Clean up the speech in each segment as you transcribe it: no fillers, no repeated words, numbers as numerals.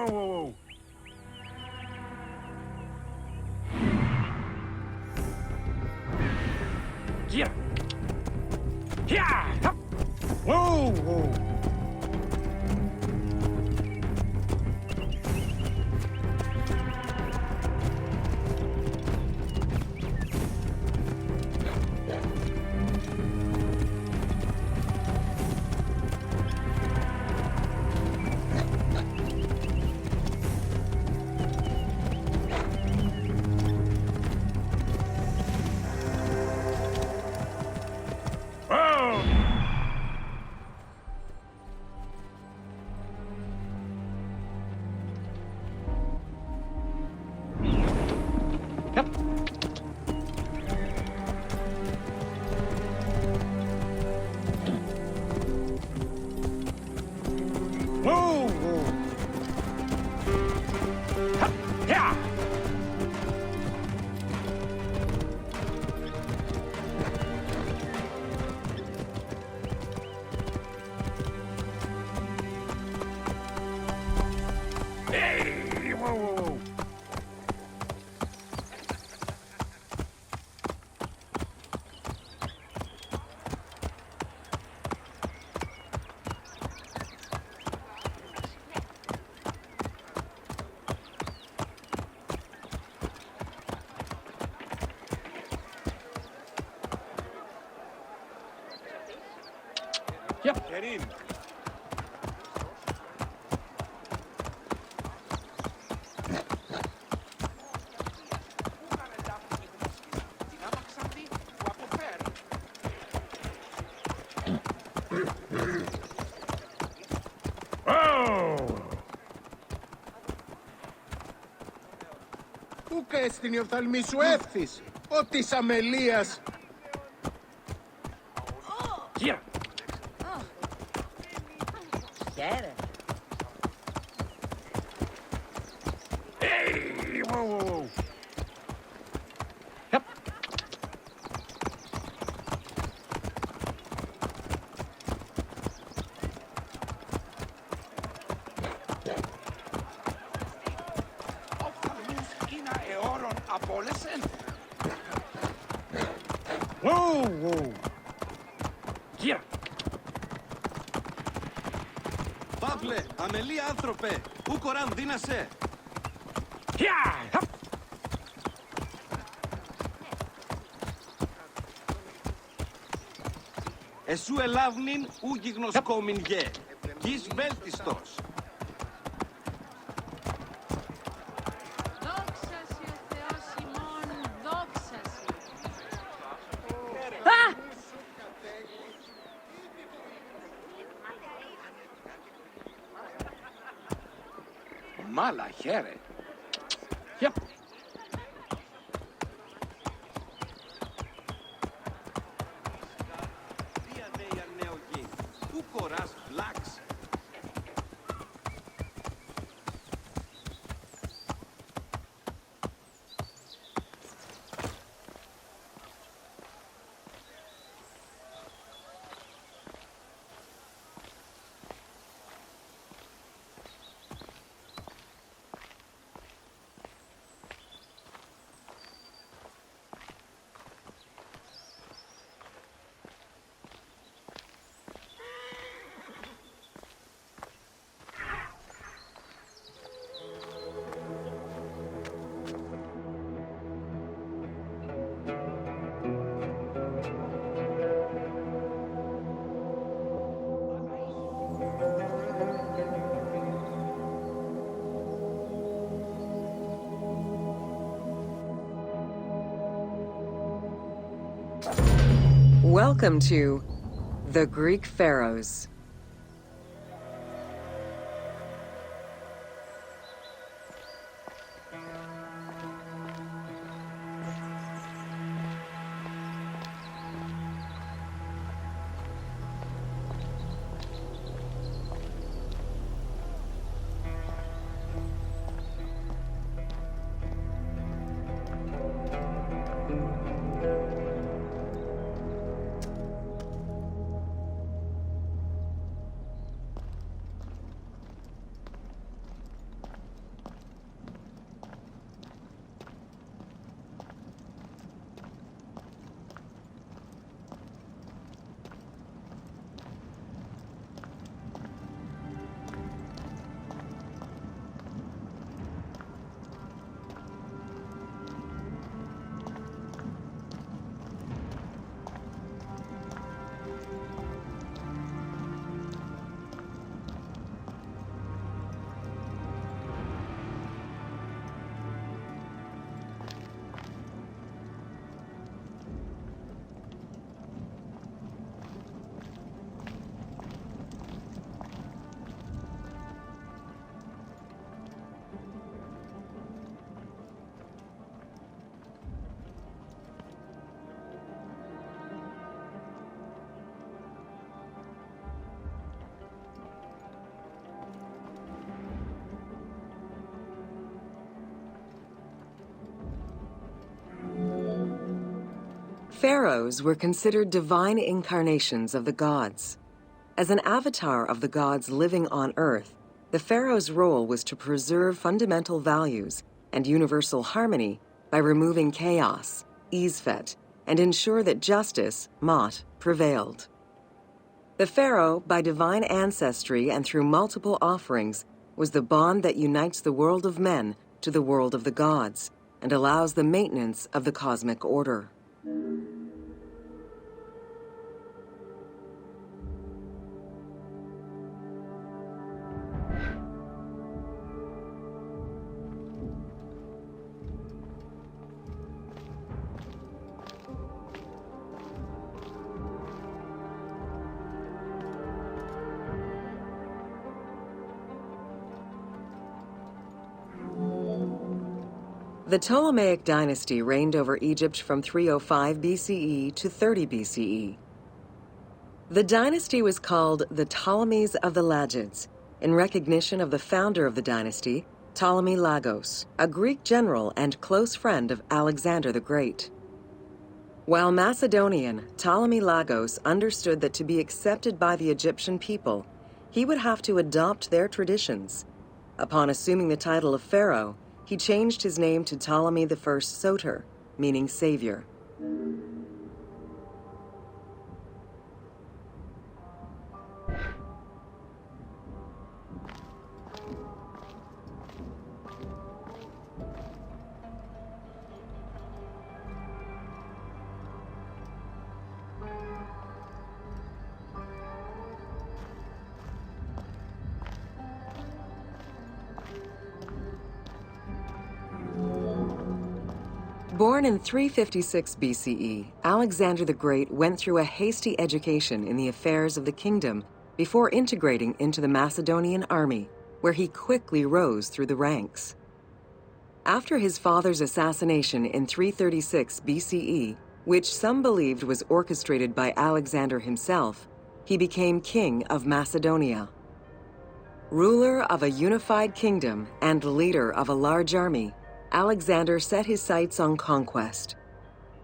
whoa. Yeah. Yeah. Whoa. Yep. Get in. Πού καίστην η οφθαλμή σου εύθυς, ο της αμελίας. Here. Χαίρε. Hey, whoa. Yep. Whoa. Here. Παύλε, αμελή άνθρωπε, ου κοράν δύνασε. Yeah. Εσού ελάβνην ου γιγνοσκόμην γε, γης βέλτιστος. Δόξα σου, ο Θεός ημών, δόξα σου. Mala χαίρε. Yep. Δία δε νέο γη, ου κοράς βλάξ. Welcome to the Greek Pharaohs. Pharaohs were considered divine incarnations of the gods. As an avatar of the gods living on Earth, the pharaoh's role was to preserve fundamental values and universal harmony by removing chaos, Izfet, and ensure that justice, Mot, prevailed. The pharaoh, by divine ancestry and through multiple offerings, was the bond that unites the world of men to the world of the gods and allows the maintenance of the cosmic order. The Ptolemaic dynasty reigned over Egypt from 305 BCE to 30 BCE. The dynasty was called the Ptolemies of the Lagids, in recognition of the founder of the dynasty, Ptolemy Lagos, a Greek general and close friend of Alexander the Great. While Macedonian, Ptolemy Lagos understood that to be accepted by the Egyptian people, he would have to adopt their traditions. Upon assuming the title of pharaoh, he changed his name to Ptolemy I Soter, meaning savior. Born in 356 BCE, Alexander the Great went through a hasty education in the affairs of the kingdom before integrating into the Macedonian army, where he quickly rose through the ranks. After his father's assassination in 336 BCE, which some believed was orchestrated by Alexander himself, he became king of Macedonia. Ruler of a unified kingdom and leader of a large army, Alexander set his sights on conquest.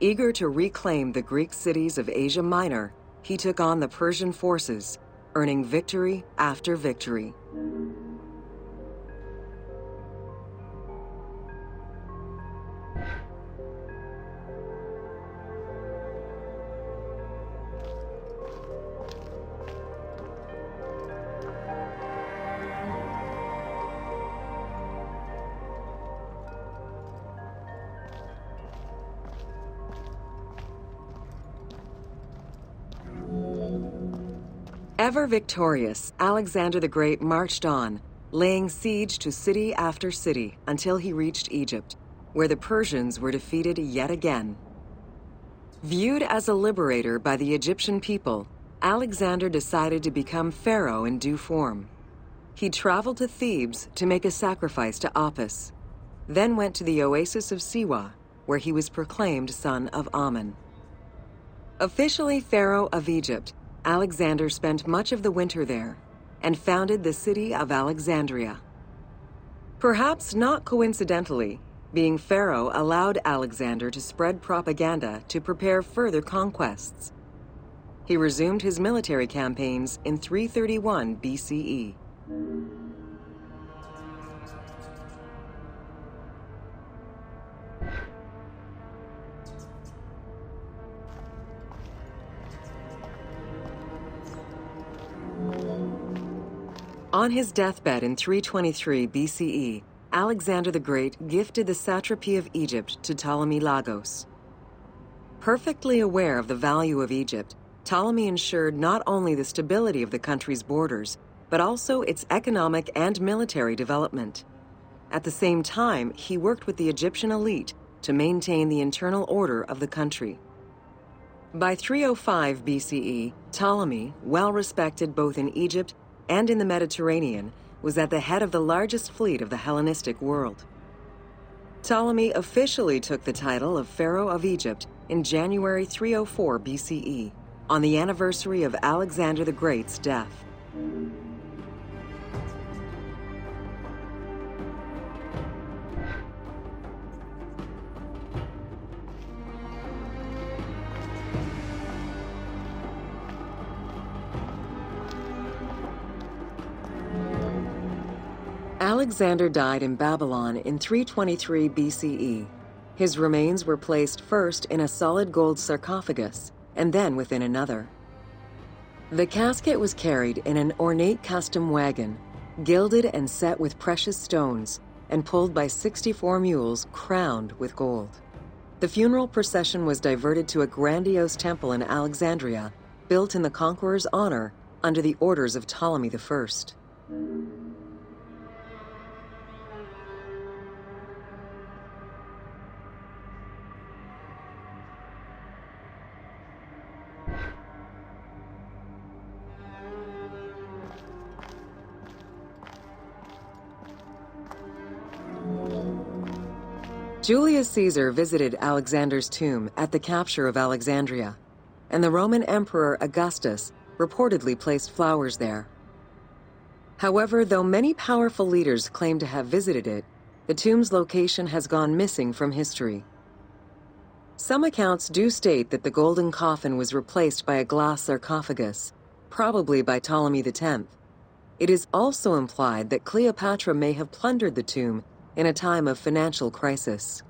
Eager to reclaim the Greek cities of Asia Minor, he took on the Persian forces, earning victory after victory. Ever victorious, Alexander the Great marched on, laying siege to city after city until he reached Egypt, where the Persians were defeated yet again. Viewed as a liberator by the Egyptian people, Alexander decided to become pharaoh in due form. He traveled to Thebes to make a sacrifice to Apis, then went to the oasis of Siwa, where he was proclaimed son of Amun. Officially pharaoh of Egypt, Alexander spent much of the winter there and founded the city of Alexandria. Perhaps not coincidentally, being pharaoh allowed Alexander to spread propaganda to prepare further conquests. He resumed his military campaigns in 331 BCE. On his deathbed in 323 BCE, Alexander the Great gifted the satrapy of Egypt to Ptolemy Lagos. Perfectly aware of the value of Egypt, Ptolemy ensured not only the stability of the country's borders, but also its economic and military development. At the same time, he worked with the Egyptian elite to maintain the internal order of the country. By 305 BCE, Ptolemy, well respected both in Egypt and in the Mediterranean, was at the head of the largest fleet of the Hellenistic world. Ptolemy officially took the title of Pharaoh of Egypt in January 304 BCE, on the anniversary of Alexander the Great's death. Alexander died in Babylon in 323 BCE. His remains were placed first in a solid gold sarcophagus, and then within another. The casket was carried in an ornate custom wagon, gilded and set with precious stones, and pulled by 64 mules crowned with gold. The funeral procession was diverted to a grandiose temple in Alexandria, built in the conqueror's honor under the orders of Ptolemy I. Julius Caesar visited Alexander's tomb at the capture of Alexandria, and the Roman Emperor Augustus reportedly placed flowers there. However, though many powerful leaders claim to have visited it, the tomb's location has gone missing from history. Some accounts do state that the golden coffin was replaced by a glass sarcophagus, probably by Ptolemy X. It is also implied that Cleopatra may have plundered the tomb in a time of financial crisis.